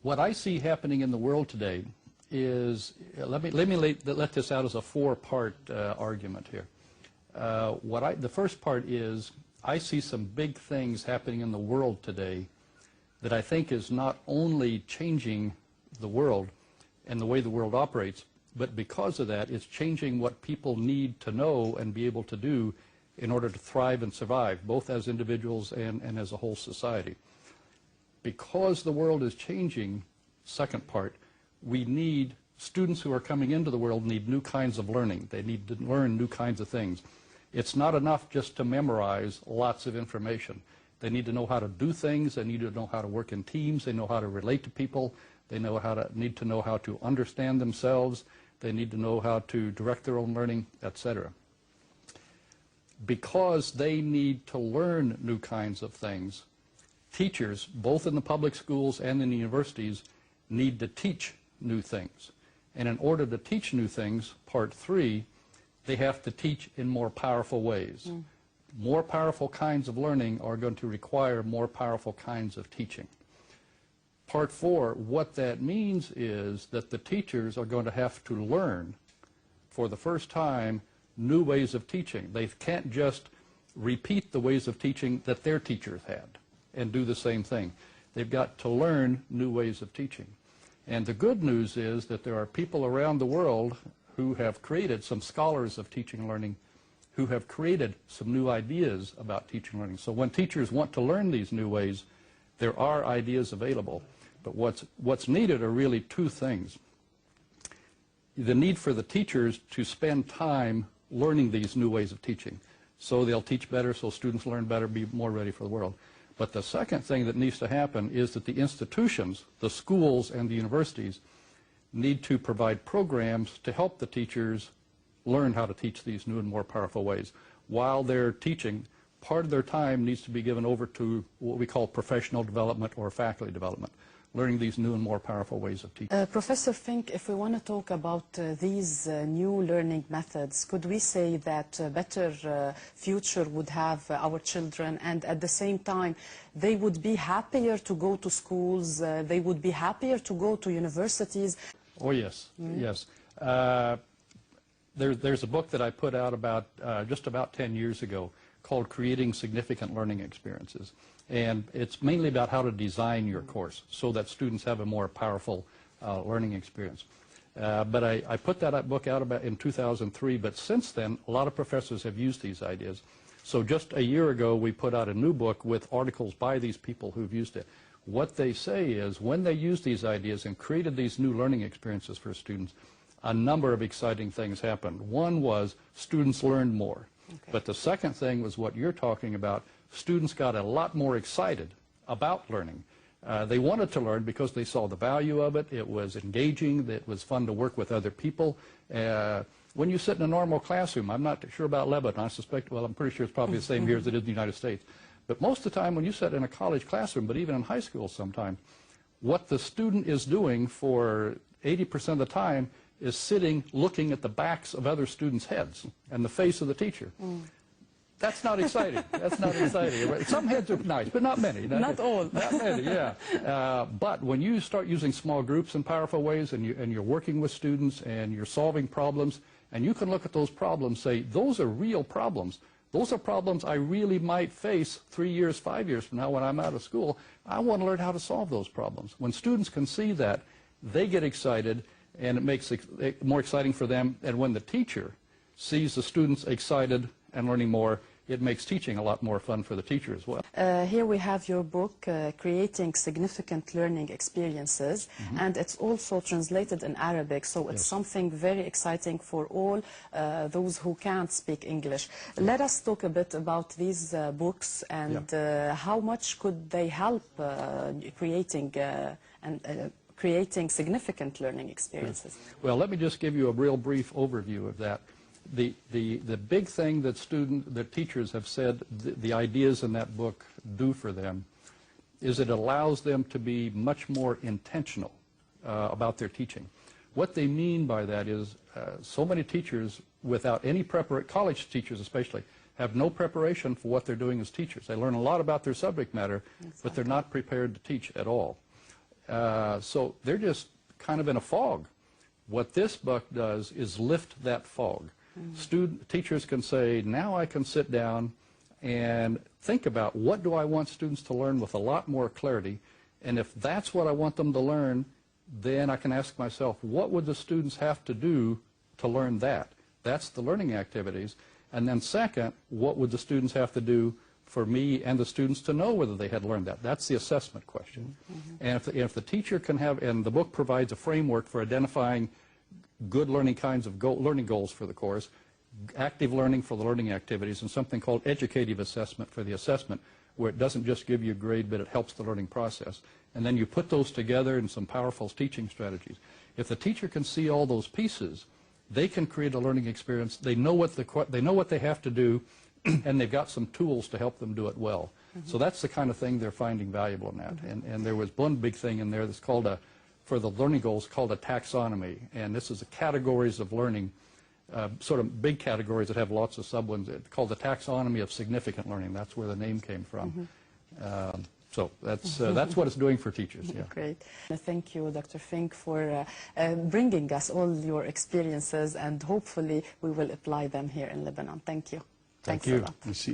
What I see happening in the world today is, let me let this out as a four-part argument here. The first part is, I see some big things happening in the world today that I think is not only changing the world and the way the world operates, but because of that, it's changing what people need to know and be able to do in order to thrive and survive, both as individuals and as a whole society. Because the world is changing, second part, we need students who are coming into the world need new kinds of learning. They need to learn new kinds of things. It's not enough just to memorize lots of information. They need to know how to do things. They need to know how to work in teams. They know how to relate to people. They need to know how to understand themselves. They need to know how to direct their own learning, etc. Because they need to learn new kinds of things, teachers, both in the public schools and in the universities, need to teach new things. And in order to teach new things, part three, they have to teach in more powerful ways. More powerful kinds of learning are going to require more powerful kinds of teaching. Part four, what that means is that the teachers are going to have to learn, for the first time, new ways of teaching. They can't just repeat the ways of teaching that their teachers had and do the same thing. They've got to learn new ways of teaching. And the good news is that there are people around the world who have created, some scholars of teaching and learning, who have created some new ideas about teaching and learning. So when teachers want to learn these new ways, there are ideas available. But what's needed are really two things. The need for the teachers to spend time learning these new ways of teaching, so they'll teach better, so students learn better, be more ready for the world. But the second thing that needs to happen is that the institutions, the schools and the universities, need to provide programs to help the teachers learn how to teach these new and more powerful ways. While they're teaching, part of their time needs to be given over to what we call professional development or faculty development, learning these new and more powerful ways of teaching. Professor Fink, if we want to talk about these new learning methods, could we say that a better future would have our children, and at the same time they would be happier to go to schools, they would be happier to go to universities? Oh yes, yes. There's a book that I put out about just about 10 years ago called Creating Significant Learning Experiences. And it's mainly about how to design your course so that students have a more powerful learning experience. But I put that book out about in 2003, but since then, a lot of professors have used these ideas. So just a year ago, we put out a new book with articles by these people who've used it. What they say is when they used these ideas and created these new learning experiences for students, a number of exciting things happened. One was students learned more. Okay. But the second thing was what you're talking about. Students got a lot more excited about learning. They wanted to learn because they saw the value of it. It was engaging. It was fun to work with other people. When you sit in a normal classroom, I'm not sure about Lebanon. I suspect, well, I'm pretty sure it's probably the same here as it is in the United States. But most of the time when you sit in a college classroom, but even in high school sometimes, what the student is doing for 80% of the time is sitting looking at the backs of other students' heads and the face of the teacher. That's not exciting. That's not exciting. Some heads are nice, but not many. Not all. Not many, yeah. But when you start using small groups in powerful ways and you're working with students and you're solving problems, and you can look at those problems and say, those are real problems. Those are problems I really might face 3 years, 5 years from now when I'm out of school. I want to learn how to solve those problems. When students can see that, they get excited, and it makes it more exciting for them. And when the teacher sees the students excited and learning more, it makes teaching a lot more fun for the teacher as well. Here we have your book, Creating Significant Learning Experiences, and it's also translated in Arabic, so it's something very exciting for all those who can't speak English. Let us talk a bit about these books and how much could they help creating significant learning experiences. Well, let me just give you a real brief overview of that. The big thing that teachers have said the ideas in that book do for them is it allows them to be much more intentional about their teaching. What they mean by that is so many teachers without any preparation, college teachers especially, have no preparation for what they're doing as teachers. They learn a lot about their subject matter, but they're not prepared to teach at all. So they're just kind of in a fog. What this book does is lift that fog. Teachers can say, now I can sit down and think about what do I want students to learn with a lot more clarity, and if that's what I want them to learn, then I can ask myself, what would the students have to do to learn that? That's the learning activities. And then second, what would the students have to do for me and the students to know whether they had learned that? That's the assessment question. And if the teacher can have, and the book provides a framework for identifying good learning kinds of learning goals for the course, active learning for the learning activities, and something called educative assessment for the assessment, where it doesn't just give you a grade, but it helps the learning process. And then you put those together in some powerful teaching strategies. If the teacher can see all those pieces, they can create a learning experience. They know what they have to do, and they've got some tools to help them do it well. So that's the kind of thing they're finding valuable in that. And there was one big thing in there that's called for the learning goals, called a taxonomy. And this is the categories of learning, sort of big categories that have lots of sub-ones. It's called the taxonomy of significant learning. That's where the name came from. So that's what it's doing for teachers. Yeah. Great. Thank you, Dr. Fink, for bringing us all your experiences, and hopefully we will apply them here in Lebanon. Thank you. Thank Thanks you. a lot. Merci,